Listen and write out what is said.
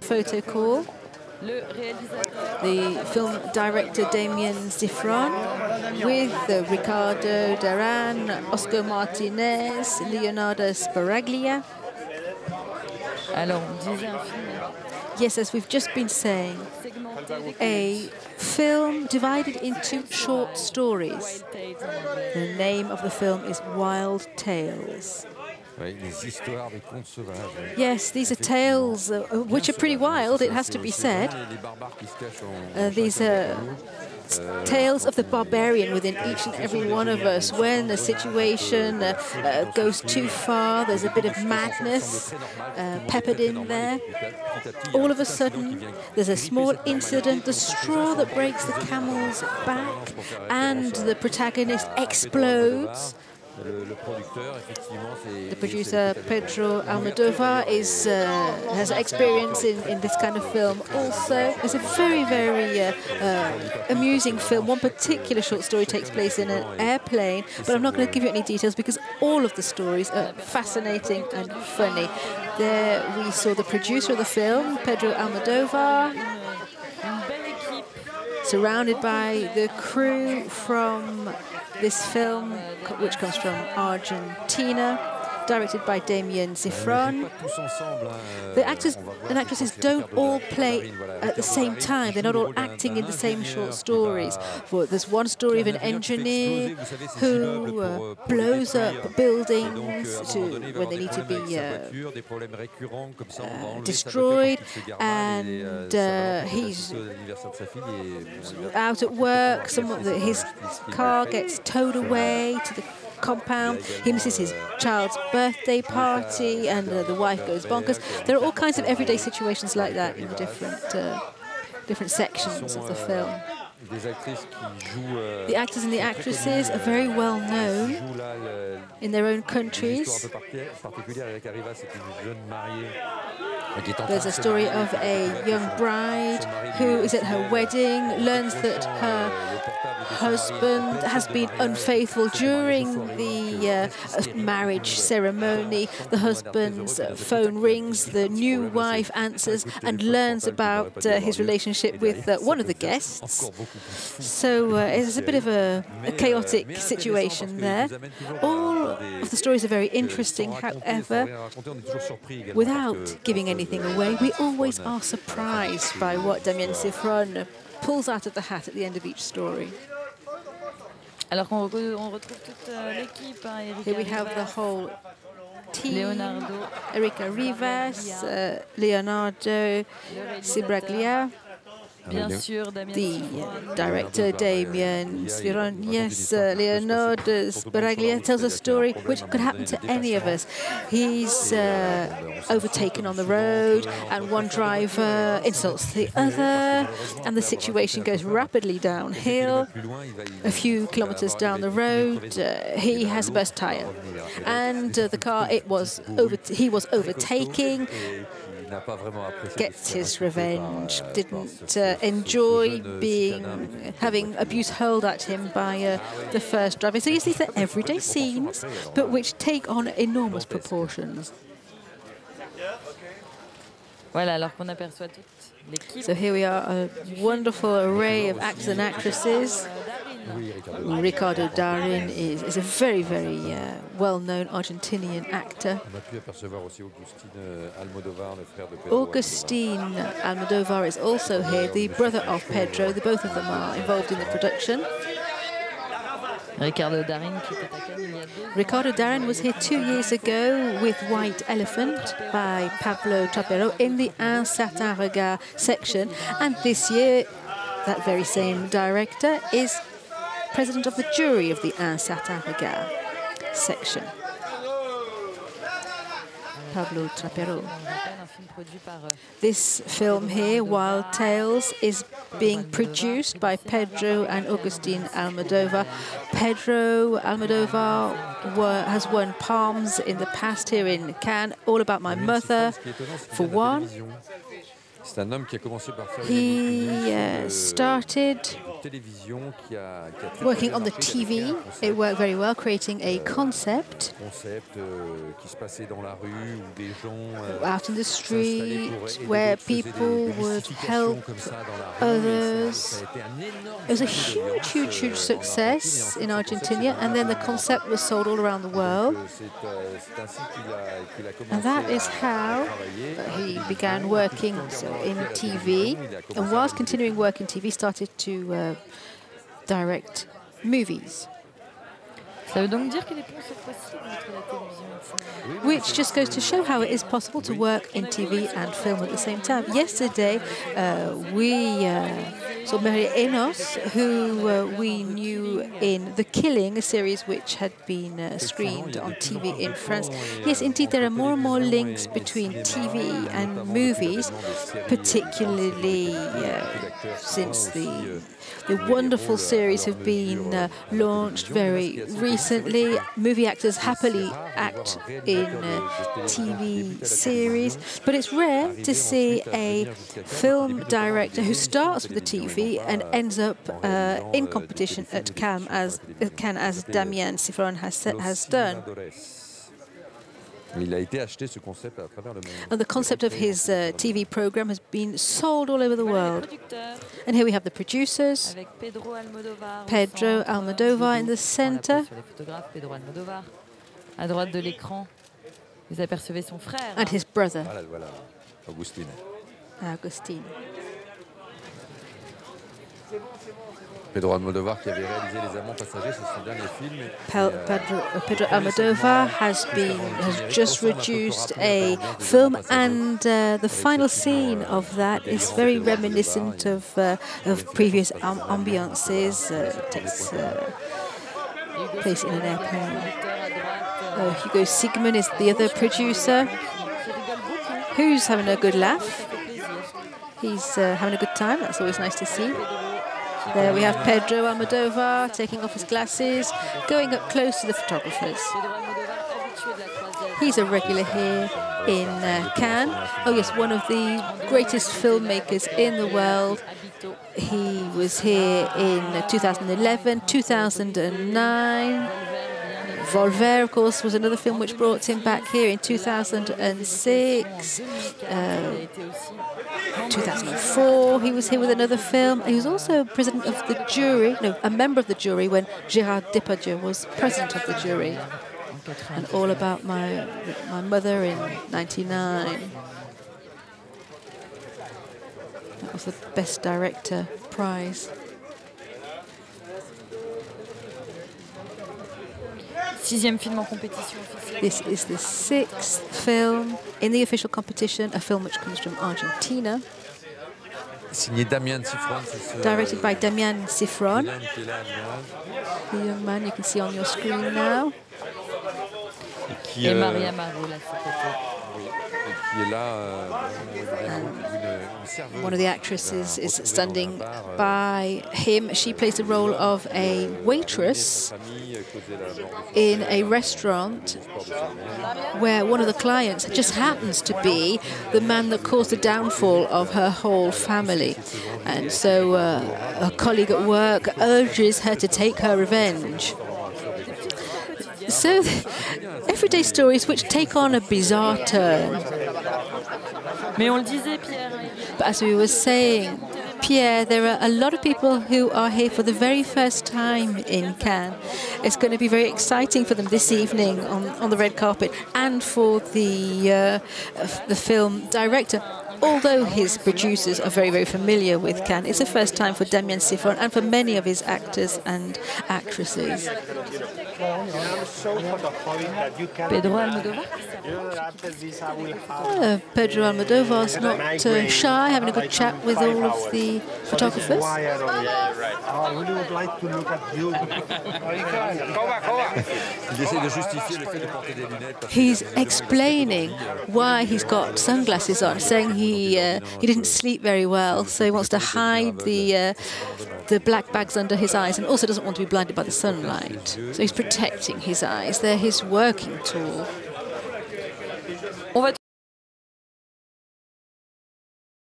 Photocall. The film director Damien Ziffron, with Ricardo Daran, Oscar Martinez, Leonardo Sbaraglia. Yes, as we've just been saying, a film divided into short stories. The name of the film is Wild Tales. Yes, these are tales which are pretty wild, it has to be said. These are tales of the barbarian within each and every one of us. When a situation goes too far, there's a bit of madness peppered in there. All of a sudden, there's a small incident, the straw that breaks the camel's back, and the protagonist explodes. The producer Pedro Almodovar has experience in this kind of film. Also, it's a very, very amusing film. One particular short story takes place in an airplane, but I'm not going to give you any details because all of the stories are fascinating and funny. There we saw the producer of the film, Pedro Almodovar, surrounded by the crew from this film, which comes from Argentina, directed by Damien Ziffron. The actors and actresses don't all play at the same time. They're not all acting in the same short stories. There's one story of an engineer who blows up buildings when they need to be destroyed, and he's out at work. His car gets towed away to the compound. He misses his child's birthday party, and the wife goes bonkers. There are all kinds of everyday situations like that in the different sections of the film. The actors and the actresses are very well known in their own countries. There's a story of a young bride who is at her wedding, learns that her husband has been unfaithful during the marriage ceremony. The husband's phone rings, the new wife answers and learns about his relationship with one of the guests. So it's a bit of a chaotic situation there. All of the stories are very interesting, however, without giving anything away, we always are surprised by what Damien Ziffron pulls out of the hat at the end of each story. Here we have the whole team: Erika Rivas, Leonardo Sbaraglia, the director Damien Ziffron. Yes, Leonardo Sbaraglia tells a story which could happen to any of us. He's overtaken on the road, and one driver insults the other, and the situation goes rapidly downhill. A few kilometers down the road, he has a burst tire, and the car he was overtaking gets his revenge. Didn't enjoy having abuse hurled at him by the first driver. So you see, these are everyday scenes, but which take on enormous proportions. So here we are, a wonderful array of actors and actresses. Ricardo Daran is a very, very well-known Argentinian actor. Augustin Almodovar is also here, the brother of Pedro. The both of them are involved in the production. Ricardo Daran was here 2 years ago with White Elephant by Pablo Trapero in the Un Certain Regard section, and this year that very same director is president of the jury of the Un Certain Regard section. Pablo Trapero. This film here, Wild Tales, is being produced by Pedro and Augustin Almodovar. Pedro Almodovar has won Palms in the past here in Cannes. All About My Mother, for one. He started working on the TV. It worked very well, creating a concept out in the street where people would help others. It was a huge, huge, huge success in Argentina, and then the concept was sold all around the world. And that is how he began working in TV, and whilst continuing work in TV, started to direct movies. Which just goes to show how it is possible to work in TV and film at the same time. Yesterday, we saw Maria Enos, who we knew in The Killing, a series which had been screened on TV in France. Yes, indeed, there are more and more links between TV and movies, particularly since the wonderful series have been launched very recently. Movie actors happily act in TV series, but it's rare to see a film director who starts with the TV and ends up in competition at Cannes, as Damien Siffron has done. And the concept of his TV program has been sold all over the world. And here we have the producers, Pedro Almodovar in the center, and his brother, Agustin. Pedro Almodovar qui avait réalisé Les Amants Passagers, c'est son dernier film. Pedro Almodovar has just produced a film, and the final scene of that is very reminiscent of previous ambiances. It takes place in an airplane. Hugo Sigmund is the other producer, who's having a good laugh. He's having a good time. That's always nice to see. There we have Pedro Almodovar taking off his glasses, going up close to the photographers. He's a regular here in Cannes. Oh yes, one of the greatest filmmakers in the world. He was here in 2011, 2009. Volver, of course, was another film which brought him back here in 2006. 2004, he was here with another film. He was also president of the jury, a member of the jury when Gérard Depardieu was president of the jury. And All About My Mother in '99. That was the Best Director prize. This is the 6th film in the official competition, a film which comes from Argentina. Directed by Damien Siffron, the young man you can see on your screen now. One of the actresses is standing by him. She plays the role of a waitress in a restaurant where one of the clients just happens to be the man that caused the downfall of her whole family. And so a colleague at work urges her to take her revenge. So, everyday stories which take on a bizarre turn. But as we were saying, Pierre, there are a lot of people who are here for the very first time in Cannes. It's going to be very exciting for them this evening on the red carpet, and for the film director. Although his producers are very, very familiar with Cannes, it's the first time for Damien Siffron and for many of his actors and actresses. Pedro Almodovar's not shy, having a good chat with all of the photographers. He's explaining why he's got sunglasses on, saying he didn't sleep very well, so he wants to hide the black bags under his eyes, and also doesn't want to be blinded by the sunlight. So he's protecting his eyes. They're his working tool.